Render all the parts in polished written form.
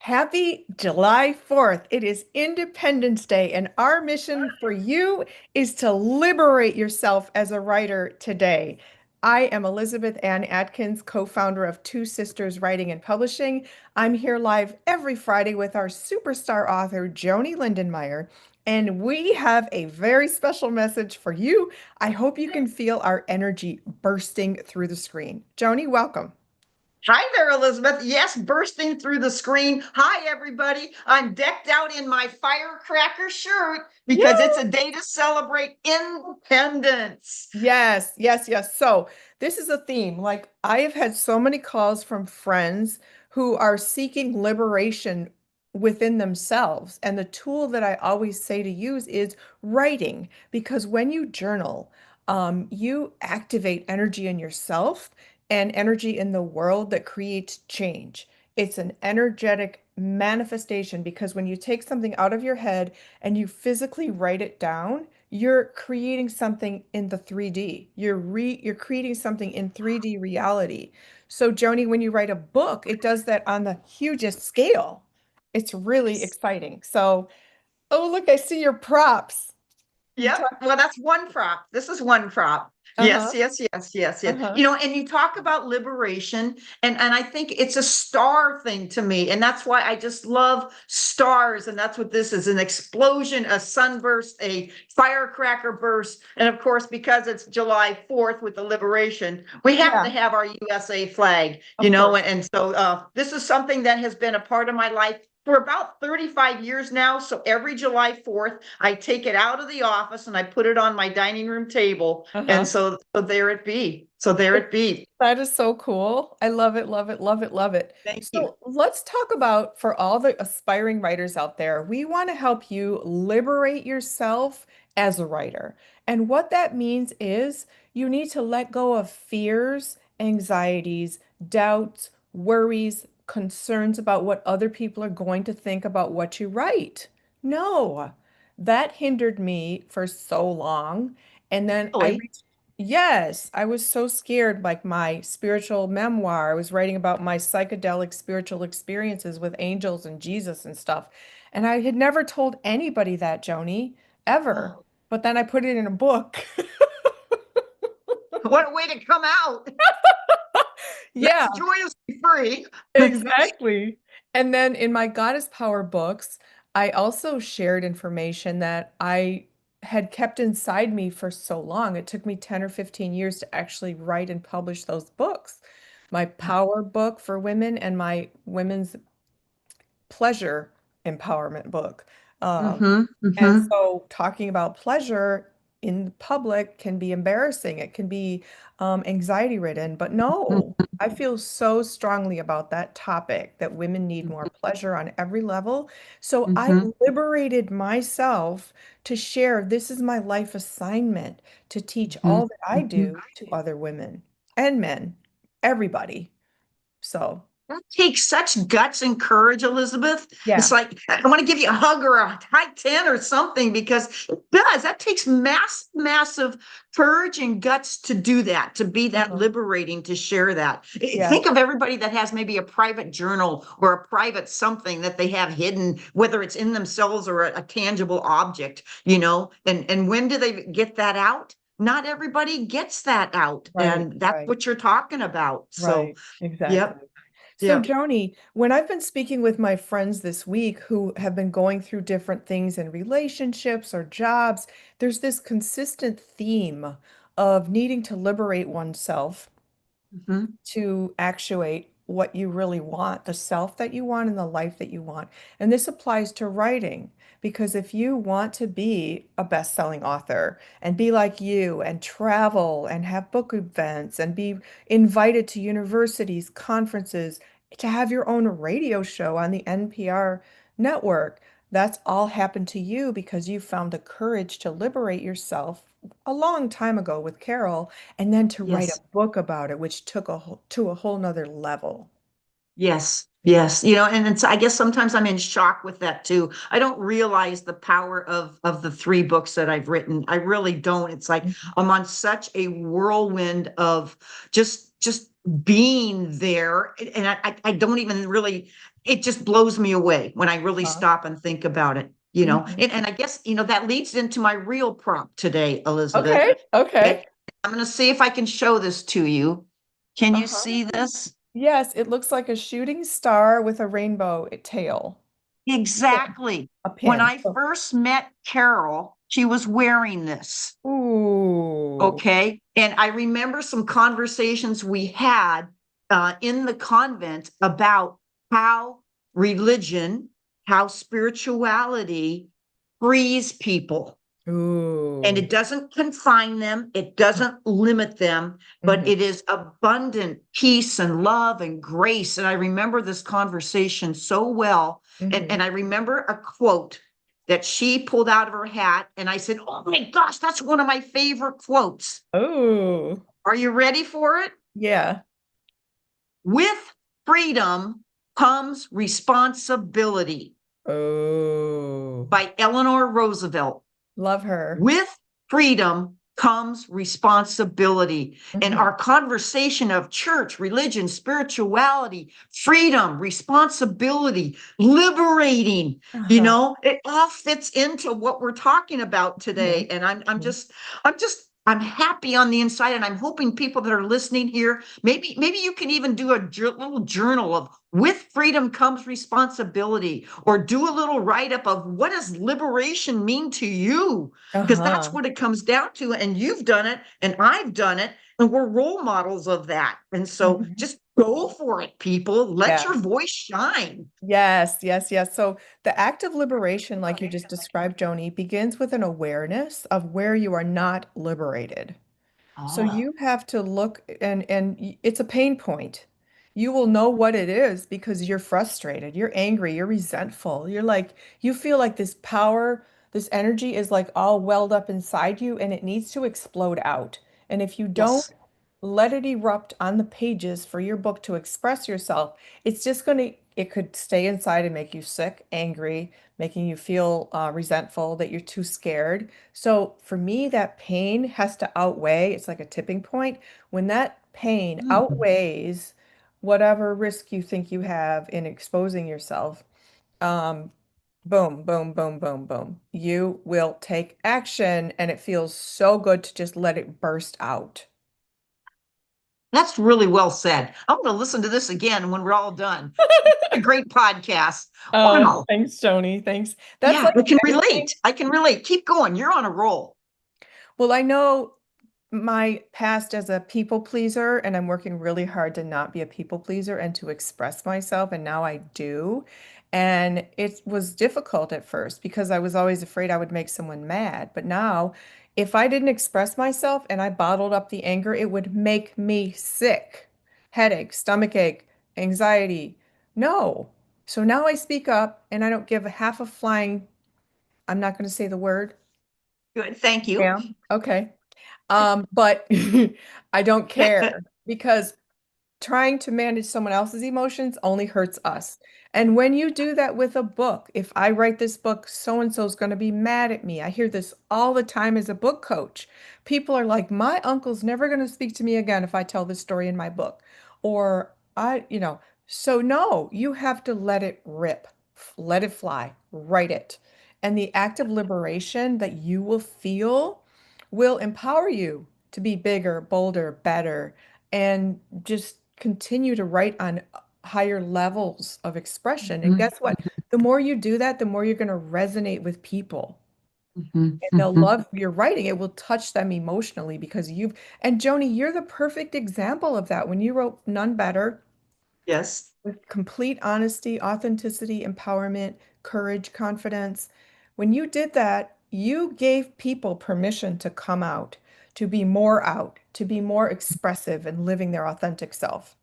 Happy July 4th. It is Independence Day, and our mission for you is to liberate yourself as a writer today. I am Elizabeth Ann Atkins, co-founder of Two Sisters Writing and Publishing. I'm here live every Friday with our superstar author, Joanie Lindenmeyer, and we have a very special message for you. I hope you can feel our energy bursting through the screen. Joanie, welcome. Hi there, Elizabeth. Yes, bursting through the screen. Hi, everybody. I'm decked out in my firecracker shirt because it's a day to celebrate independence. Yes, yes, yes. So this is a theme. Like I have had so many calls from friends who are seeking liberation within themselves. And the tool that I always say to use is writing, because when you journal, you activate energy in yourself and energy in the world that creates change. It's an energetic manifestation because when you take something out of your head and you physically write it down, you're creating something in the 3D. You're creating something in 3D reality. So Joni, when you write a book, it does that on the hugest scale. It's really exciting. So, oh, look, I see your props. You Yep. talk, Well, that's one prop. This is one prop. uh-huh, Yes, yes, yes, yes, yes. uh-huh. And you talk about liberation, and I think it's a star thing to me, and that's why I just love stars, and that's what this is: an explosion, a sunburst, a firecracker burst, and of course, because it's July 4th with the liberation, we have to Yeah, have our USA flag, of course. and so this is something that has been a part of my life for about 35 years now. So every July 4th, I take it out of the office and I put it on my dining room table. And Uh-huh. so there it be. So there it be. That is so cool. I love it, love it, love it, love it. Thank you. So let's talk about for all the aspiring writers out there, we want to help you liberate yourself as a writer. And what that means is you need to let go of fears, anxieties, doubts, worries, concerns about what other people are going to think about what you write. No, that hindered me for so long. And then I Really? reached Yes, I was so scared. Like my spiritual memoir, I was writing about my psychedelic spiritual experiences with angels and Jesus and stuff. And I had never told anybody that, Joni, ever. Oh, But then I put it in a book. what a way to come out. Yeah, That's joyously free. exactly. And then in my Goddess Power books, I also shared information that I had kept inside me for so long. It took me 10 or 15 years to actually write and publish those books. My power book for women and my women's pleasure empowerment book. Um, Mm-hmm, and mm-hmm, so talking about pleasure in public can be embarrassing. It can be anxiety ridden, but no, I feel so strongly about that topic that women need more pleasure on every level. So I mm-hmm, liberated myself to share this is my life assignment to teach mm-hmm, all that I mm-hmm. do to other women and men, everybody. So, That takes such guts and courage, Elizabeth. It's yeah. like, I want to give you a hug or a high 10 or something because it does. That takes massive courage and guts to do that, to be that Uh-huh. liberating, to share that. Yeah. Think of everybody that has maybe a private journal or a private something that they have hidden, whether it's in themselves or a tangible object, and when do they get that out? Not everybody gets that out. Right, And that's right, what you're talking about. So, right. Exactly. yep. So, Yep. Joni, when I've been speaking with my friends this week who have been going through different things in relationships or jobs, there's this consistent theme of needing to liberate oneself Mhm, to actuate what you really want, the self that you want and the life that you want. And this applies to writing because if you want to be a best-selling author and be like you and travel and have book events and be invited to universities, conferences, to have your own radio show on the NPR network, that's all happened to you because you found the courage to liberate yourself a long time ago with Carol and then to write a yes. book about it, which took to a whole nother level. Yes. Yes. And it's, I guess sometimes I'm in shock with that too. I don't realize the power of the three books that I've written. I really don't. It's like Mhm. I'm on such a whirlwind of just being there. And I don't even really, it just blows me away when I really Uh, stop and think about it, you know. mhm. And I guess, that leads into my real prompt today, Elizabeth. Okay. Okay. Okay. I'm going to see if I can show this to you. Can you Uh-huh. see this? Yes, it looks like a shooting star with a rainbow tail. Pin. Exactly. A When pin. I Oh. first met Carol, she was wearing this. Ooh. Okay. And I remember some conversations we had in the convent about how religion, how spirituality frees people. And Ooh. it doesn't confine them, it doesn't limit them, but Mm-hmm. it is abundant peace and love and grace. And I remember this conversation so well. Mm-hmm. And I remember a quote that she pulled out of her hat. And I said, "Oh my gosh, that's one of my favorite quotes." Oh. Are you ready for it? Yeah. With freedom comes responsibility, Oh. by Eleanor Roosevelt. Love her. With freedom comes responsibility. And Mm-hmm. our conversation of church, religion, spirituality, freedom, responsibility, liberating, Uh-huh. it all fits into what we're talking about today. And Mm-hmm. I'm happy on the inside, and I'm hoping people that are listening here, maybe you can even do a little journal of "with freedom comes responsibility," or do a little write up of what does liberation mean to you, because that's Uh-huh. what it comes down to. And you've done it, and I've done it, and we're role models of that. And so Mm-hmm. just go for it, people. Let your Yes. voice shine. Yes, yes, yes. So the act of liberation, like you just described, Joni, begins with an awareness of where you are not liberated. So Oh, you have to look and it's a pain point. You will know what it is because you're frustrated, you're angry, you're resentful. You're like you feel like this power, this energy is like all welled up inside you and it needs to explode out. And if you don't yes. let it erupt on the pages for your book to express yourself, it's just going to, it could stay inside and make you sick, angry, making you feel resentful that you're too scared. So for me, that pain has to outweigh, it's like a tipping point. When that pain Mhm. outweighs whatever risk you think you have in exposing yourself, um, boom, boom, boom, boom, boom. You will take action, and it feels so good to just let it burst out. That's really well said. I'm going to listen to this again when we're all done. A great podcast. Oh, Wow. thanks, Joni. Thanks. That's Yeah, like I can anything. relate. I can relate. Keep going. You're on a roll. Well, I know my past as a people pleaser, and I'm working really hard to not be a people pleaser and to express myself, and now I do. And it was difficult at first because I was always afraid I would make someone mad. But now, if I didn't express myself and I bottled up the anger, it would make me sick. Headache, stomach ache, anxiety. No. So now I speak up and I don't give a half a flying, I'm not going to say the word. Good. Thank you. Yeah. Okay. But I don't care because trying to manage someone else's emotions only hurts us. And when you do that with a book, if I write this book, so and so is going to be mad at me. I hear this all the time as a book coach. People are like, my uncle's never going to speak to me again if I tell this story in my book. Or so no, you have to let it rip, let it fly, write it. And the act of liberation that you will feel will empower you to be bigger, bolder, better, and just continue to write on higher levels of expression. And Mhm, guess what? The more you do that, the more you're going to resonate with people. mhm, And they'll mhm. love your writing. It will touch them emotionally because and Joni, you're the perfect example of that. When you wrote None Better, Yes. with complete honesty, authenticity, empowerment, courage, confidence. When you did that, you gave people permission to come out, to be more expressive and living their authentic self.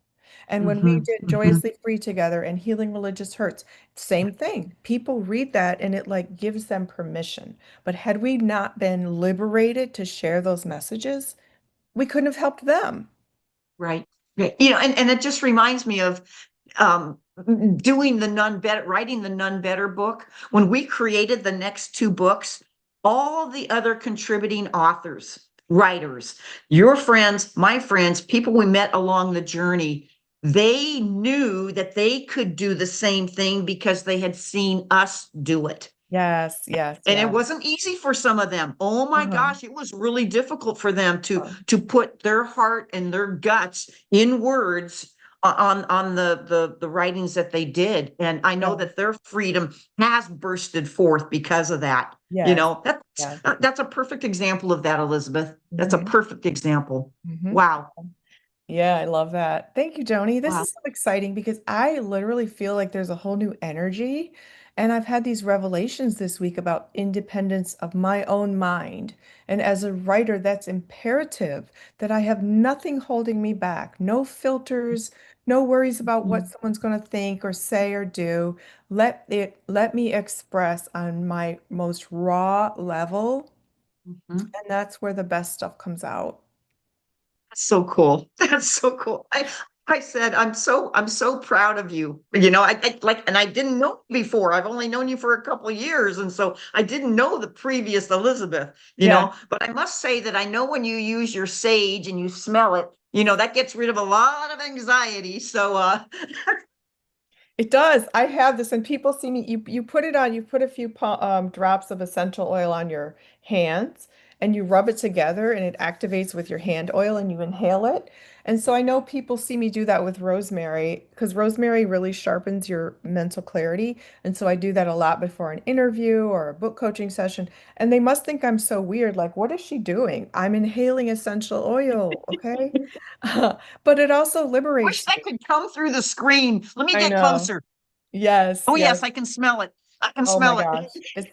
And when we Mhm, did mhm. Joyously Free together and Healing Religious Hurts, same thing. People read that and it like gives them permission. But had we not been liberated to share those messages, we couldn't have helped them. Right. Right. And it just reminds me of um, doing the Nun Better, writing the Nun Better book. When we created the next two books, all the other contributing authors writers, your friends, my friends, people we met along the journey, they knew that they could do the same thing because they had seen us do it. Yes, yes, And it yes. wasn't easy for some of them. Oh my Uh-huh. gosh, it was really difficult for them to put their heart and their guts in words on the writings that they did. And I know Yeah. that their freedom has bursted forth because of that. You Yes. know, Yes. that's a perfect example of that, Elizabeth. That's a Hmm. perfect example. Hmm. Wow. Yeah, I love that. Thank you, Joni. This Wow. is so exciting because I literally feel like there's a whole new energy. And I've had these revelations this week about independence of my own mind. And as a writer, that's imperative that I have nothing holding me back, no filters, no worries about what someone's going to think or say or do. Let me express on my most raw level, Mhm. and that's where the best stuff comes out. That's so cool. That's so cool. I said, I'm so proud of you. You know, I like, and I didn't know you before. I've only known you for a couple of years. And so I didn't know the previous Elizabeth, you Yeah. know, but I must say that I know when you use your sage and you smell it, you know, that gets rid of a lot of anxiety. So, It does. I have this, and people see me. You put it on. You put a few drops of essential oil on your hands, and you rub it together, and it activates with your hand oil, and you inhale it. And so I know people see me do that with rosemary because rosemary really sharpens your mental clarity. And so I do that a lot before an interview or a book coaching session. And they must think I'm so weird. Like, what is she doing? I'm inhaling essential oil. Okay. But it also wish liberates that you. could come through the screen. Let me I get know. closer. Yes, Oh, yes. yes, I can smell it. I can Oh my smell it. gosh. It's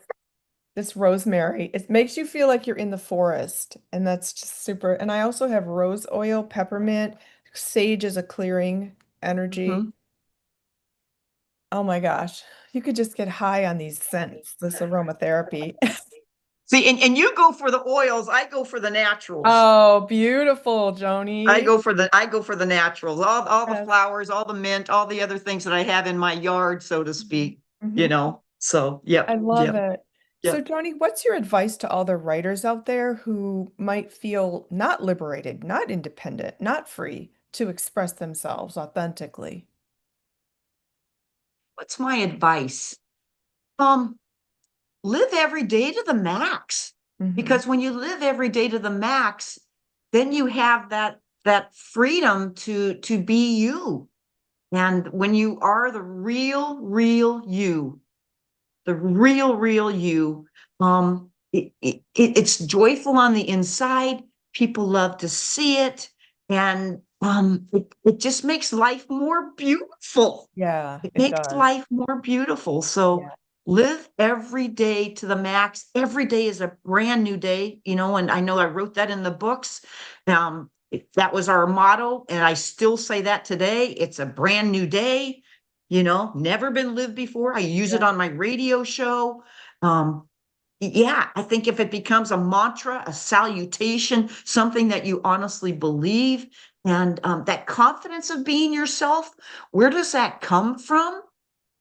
this rosemary. It makes you feel like you're in the forest, and that's just super. And I also have rose oil, peppermint, sage is a clearing energy. Mhm. Oh my gosh. You could just get high on these scents, this aromatherapy. See, and you go for the oils, I go for the naturals. Oh, beautiful, Joni. I go for the naturals, all the Yes. flowers, all the mint, all the other things that I have in my yard, so to Mhm. speak, you Mhm. know. So, I yep, love yep, it. So, yep. Joni, what's your advice to all the writers out there who might feel not liberated, not independent, not free to express themselves authentically? What's my advice? Um, Live every day to the max. Hmm. Because when you live every day to the max, then you have that freedom to be you. And when you are the real you, the real you. It's joyful on the inside. People love to see it, and it just makes life more beautiful. Yeah, It it makes does. life more beautiful. So Yeah. live every day to the max. Every day is a brand new day, you know, and I know I wrote that in the books. That was our motto, and I still say that today. It's a brand new day, you know, never been lived before. I use it Yeah. on my radio show. Um, yeah, I think if it becomes a mantra, a salutation, something that you honestly believe, and that confidence of being yourself, where does that come from?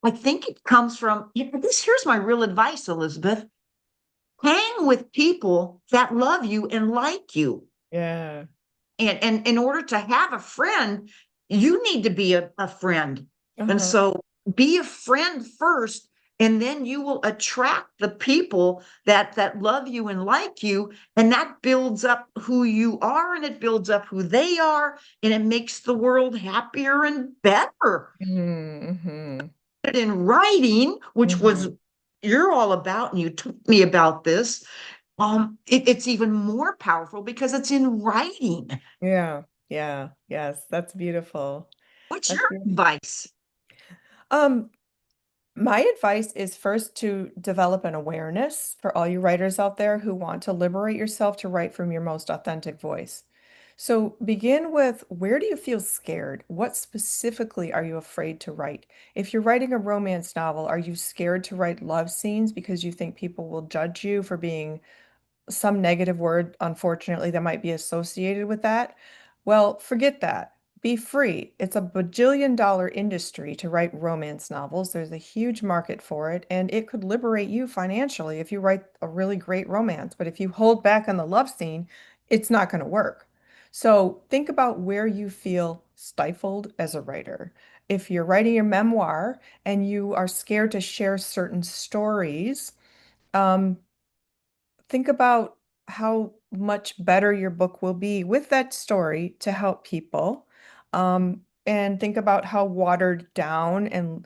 I think it comes from, you know, here's my real advice, Elizabeth. Hang with people that love you and like you. Yeah. And in order to have a friend, you need to be a friend. And Uh-huh. so be a friend first, and then you will attract the people that love you and like you. And that builds up who you are, and it builds up who they are, and it makes the world happier and better. Mm-hmm. In writing, which was Hmm. you're all about, and you told me about this, it's even more powerful because it's in writing. Yeah. Yeah. Yes. That's beautiful. What's That's your beautiful. advice? Um, My advice is first to develop an awareness for all you writers out there who want to liberate yourself to write from your most authentic voice. So begin with, where do you feel scared? What specifically are you afraid to write? If you're writing a romance novel, are you scared to write love scenes because you think people will judge you for being some negative word, unfortunately, that might be associated with that? Well, forget that. Be free. It's a bajillion-dollar industry to write romance novels. There's a huge market for it, and it could liberate you financially if you write a really great romance. But if you hold back on the love scene, it's not going to work. So think about where you feel stifled as a writer. If you're writing your memoir and you are scared to share certain stories, um, think about how much better your book will be with that story to help people. And think about how watered down and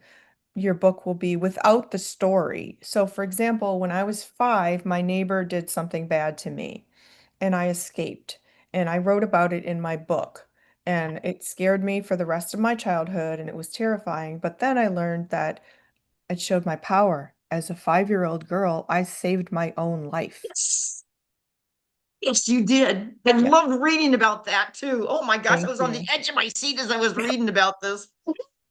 your book will be without the story. So, for example, when I was 5, my neighbor did something bad to me and I escaped. And I wrote about it in my book. And it scared me for the rest of my childhood and it was terrifying. But then I learned that it showed my power. As a 5-year-old girl, I saved my own life. Yes. Yes, you did. I Yeah, loved reading about that too. Oh my gosh, I thank was on the you. edge of my seat as I was reading about this.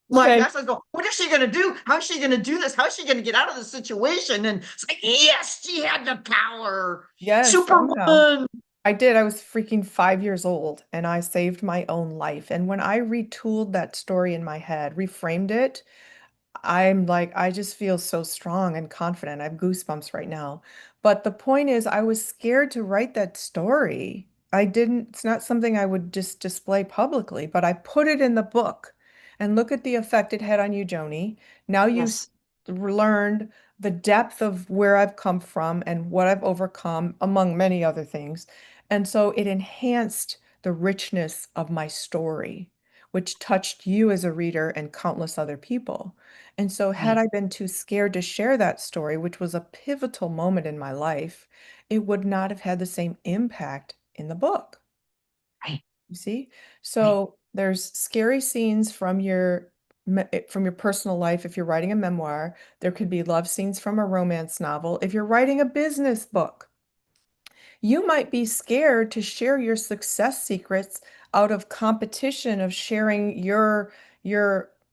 My Thank gosh, I was going, what is she going to do? How is she going to do this? How is she going to get out of this situation? And it's like, yes, she had the power. Yes, oh no. Superwoman. I did. I was freaking 5 years old and I saved my own life. And when I retooled that story in my head, reframed it, I'm like, I just feel so strong and confident. I have goosebumps right now. But the point is, I was scared to write that story. I didn't, it's not something I would just display publicly, but I put it in the book. And look at the effect it had on you, Joni. Now you've Yes. learned the depth of where I've come from and what I've overcome, among many other things. And so it enhanced the richness of my story, which touched you as a reader and countless other people. And so, had Right. I been too scared to share that story, which was a pivotal moment in my life, it would not have had the same impact in the book. Right. You see? Right. So, there's scary scenes from your personal life if you're writing a memoir. There could be love scenes from a romance novel. If you're writing a business book, you might be scared to share your success secrets out of competition of sharing your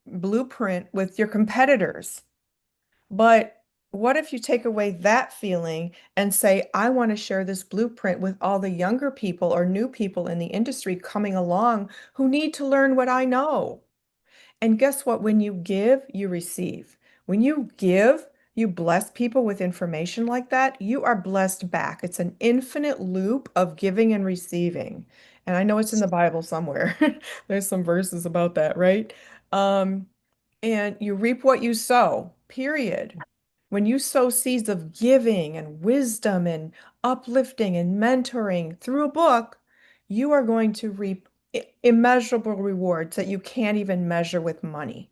blueprint with your competitors. But what if you take away that feeling and say, I want to share this blueprint with all the younger people or new people in the industry coming along who need to learn what I know? And guess what? When you give, you receive. When you give, you bless people with information like that, you are blessed back. It's an infinite loop of giving and receiving. And I know it's in the Bible somewhere. There's some verses about that, right? Um, and you reap what you sow, period. When you sow seeds of giving and wisdom and uplifting and mentoring through a book, you are going to reap immeasurable rewards that you can't even measure with money.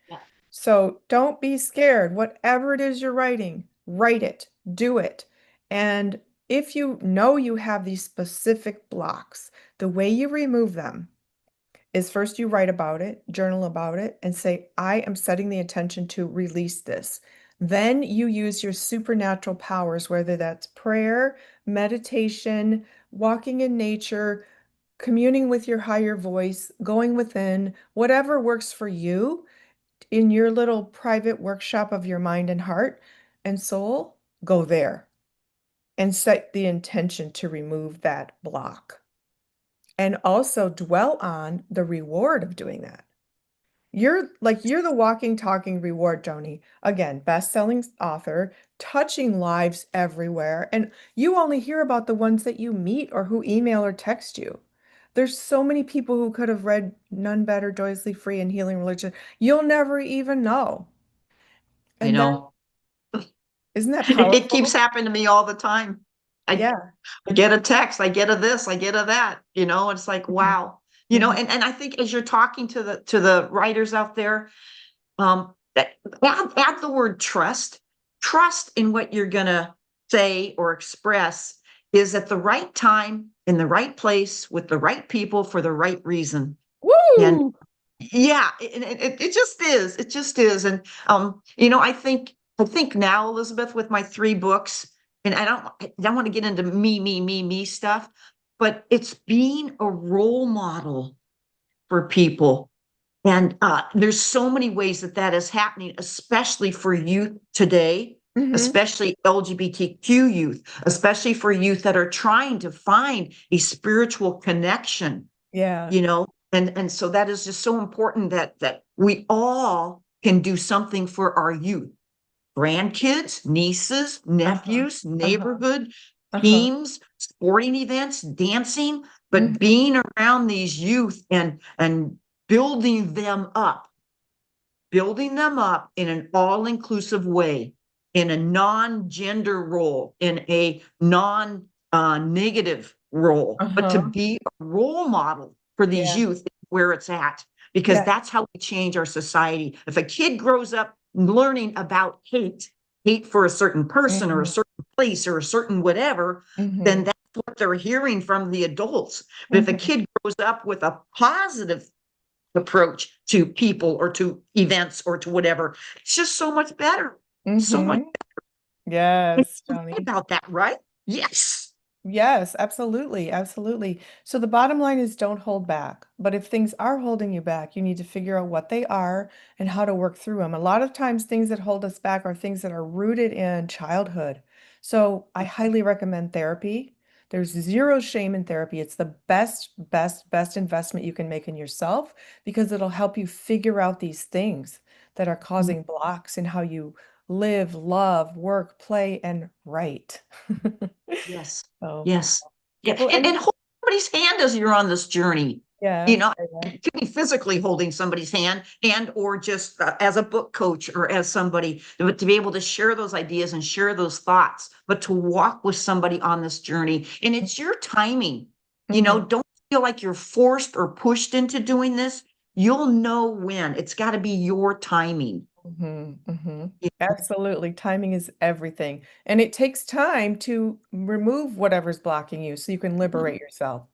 Yeah. So don't be scared. Whatever it is you're writing, write it, do it. And if you know you have these specific blocks, the way you remove them is first you write about it, journal about it, and say, I am setting the intention to release this. Then you use your supernatural powers, whether that's prayer, meditation, walking in nature, communing with your higher voice, going within, whatever works for you in your little private workshop of your mind and heart and soul, go there and set the intention to remove that block. And also dwell on the reward of doing that. You're the walking, talking reward, Joni. Again, best-selling author, touching lives everywhere. And you only hear about the ones that you meet or who email or text you. There's so many people who could have read None Better, Joyously Free, and Healing Religion. You'll never even know. I And then, know. isn't that It keeps powerful? happening to me all the time. I, Yeah. I get a text, I get a this, I get a that, it's like, Mhm. wow. Mhm. And I think as you're talking to the writers out there, add the word trust. Trust in what you're gonna say or express is at the right time, in the right place, with the right people for the right reason. And Woo! yeah, it just is. It just is. And I think now, Elizabeth, with my 3 books, and I don't want to get into me stuff, but it's being a role model for people. And there's so many ways that is happening, especially for youth today, Hmm. especially LGBTQ youth, especially for youth that are trying to find a spiritual connection, Yeah. you know, and so that is just so important that we all can do something for our youth, grandkids, nieces, Uh-huh. nephews, Uh-huh. neighborhood. Uh-huh. teams, sporting events, dancing, but Mhm. being around these youth and building them up, building them up in an all-inclusive way, in a non-gender role, in a non-negative role, but to Uh-huh. be a role model for these Yeah. youth where it's at, because Yeah. that's how we change our society. If a kid grows up learning about hate for a certain person or a Mhm. certain place or a certain whatever, then Mhm. that's what they're hearing from the adults. But if a Mhm. kid grows up with a positive approach to people or to events or to whatever. It's just so much better. So much. Mhm. Yes, Think Johnny. about that, right? Yes. Yes, absolutely. Absolutely. So the bottom line is don't hold back. But if things are holding you back, you need to figure out what they are and how to work through them. A lot of times, things that hold us back are things that are rooted in childhood. So I highly recommend therapy. There's zero shame in therapy. It's the best investment you can make in yourself because it'll help you figure out these things that are causing blocks in how you live, love, work, play, and write. Yes. Oh, Yes. Yeah. well, And and hold somebody's hand as you're on this journey. You yeah, know, yeah, yeah. it could be physically holding somebody's hand and or just as a book coach or as somebody, but to be able to share those ideas and share those thoughts, but to walk with somebody on this journey. And it's your timing. Mhm, Don't feel like you're forced or pushed into doing this. You'll know when. It's got to be your timing. mhm, mhm. Absolutely. Timing is everything. And it takes time to remove whatever's blocking you so you can liberate yourself.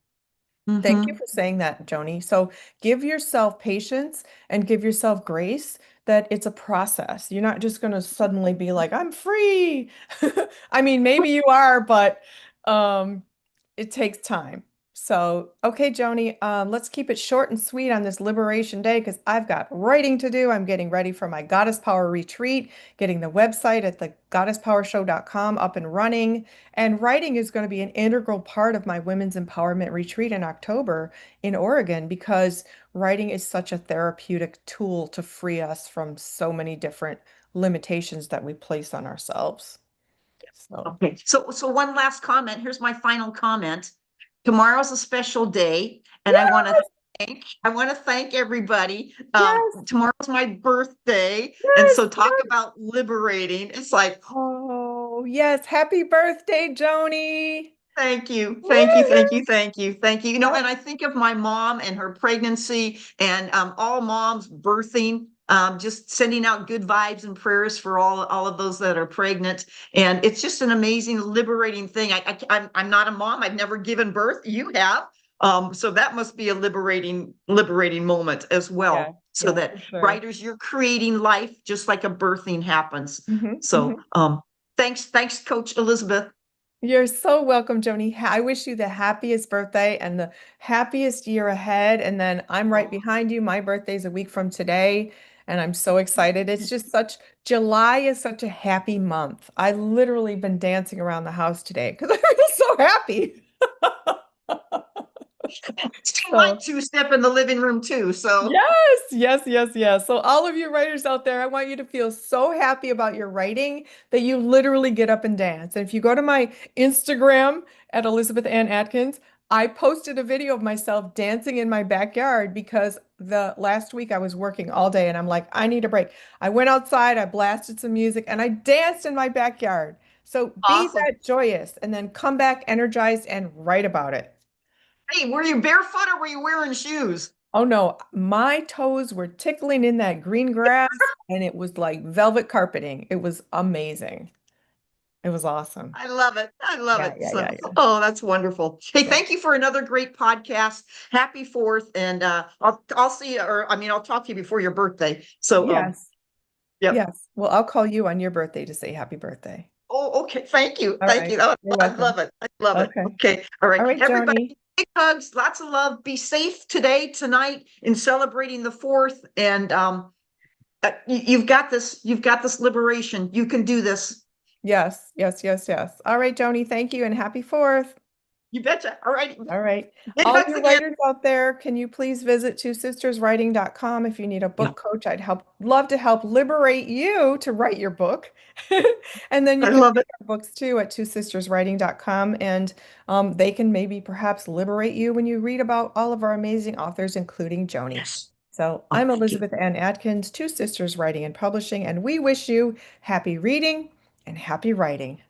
Thank you Mm-hmm. for saying that, Joni. So give yourself patience and give yourself grace that it's a process. You're not just going to suddenly be like, I'm free. I mean, maybe you are, but um, it takes time. So, okay, Joni, let's keep it short and sweet on this Liberation Day because I've got writing to do. I'm getting ready for my Goddess Power retreat, getting the website at the goddesspowershow.com up and running. And writing is going to be an integral part of my women's empowerment retreat in October in Oregon because writing is such a therapeutic tool to free us from so many different limitations that we place on ourselves. So, Okay, so one last comment. Here's my final comment. Tomorrow's a special day, and yes, I want to thank everybody. yes, Tomorrow's my birthday, and yes, so talk yes. about liberating. It's like, Oh, yes. Happy birthday, Joni. thank you, thank you, thank you, Woo-hoo. thank you, thank you. Yep. And I think of my mom and her pregnancy, and all moms birthing. Just sending out good vibes and prayers for all of those that are pregnant, and it's just an amazing, liberating thing. I'm not a mom. I've never given birth. You have, so that must be a liberating moment as Yeah, well. So yeah, that for sure. writers, you're creating life just like a birthing happens. Hmm, So, thanks, Coach Elizabeth. You're so welcome, Joni. I wish you the happiest birthday and the happiest year ahead. And then I'm right behind you. My birthday's a week from today, and I'm so excited. It's just July is such a happy month. I literally been dancing around the house today because I feel so happy. Still So might two-step in the living room too. So yes, yes, yes, yes. So all of you writers out there, I want you to feel so happy about your writing that you literally get up and dance. And if you go to my Instagram at Elizabeth Ann Atkins, I posted a video of myself dancing in my backyard because the last week I was working all day and I'm like, I need a break. I went outside, I blasted some music, and I danced in my backyard. So be awesome. that joyous and then come back energized and write about it. Hey, were you barefoot or were you wearing shoes? Oh no, my toes were tickling in that green grass and it was like velvet carpeting. It was amazing. It was awesome. I love it. I love Yeah, it. yeah, So, yeah, yeah. oh, that's wonderful. Hey, Yeah. thank you for another great podcast. Happy Fourth, and I'll see you, or I mean, I'll talk to you before your birthday. So, Yes. yep. Yes. Well, I'll call you on your birthday to say happy birthday. Oh, okay. Thank you. All Thank right. you. Oh, You're I love welcome. it. I love it. Okay. Okay. All All right. right, Joni. Everybody, big hugs, lots of love. Be safe today, tonight, in celebrating the fourth. And you've got this. You've got this liberation. You can do this. Yes, yes, yes, yes. All right, Joni. Thank you and happy 4th. You betcha. All right. All right. All Thanks you again. writers out there, can you please visit twosisterswriting.com if you need a Yeah, book coach? I'd love to help liberate you to write your book. And then you I can love read it. our books too at twosisterswriting.com. And they can maybe perhaps liberate you when you read about all of our amazing authors, including Joni. Yes. So Oh, I'm thank you. Elizabeth Ann Atkins, Two Sisters Writing and Publishing, and we wish you happy reading and happy writing.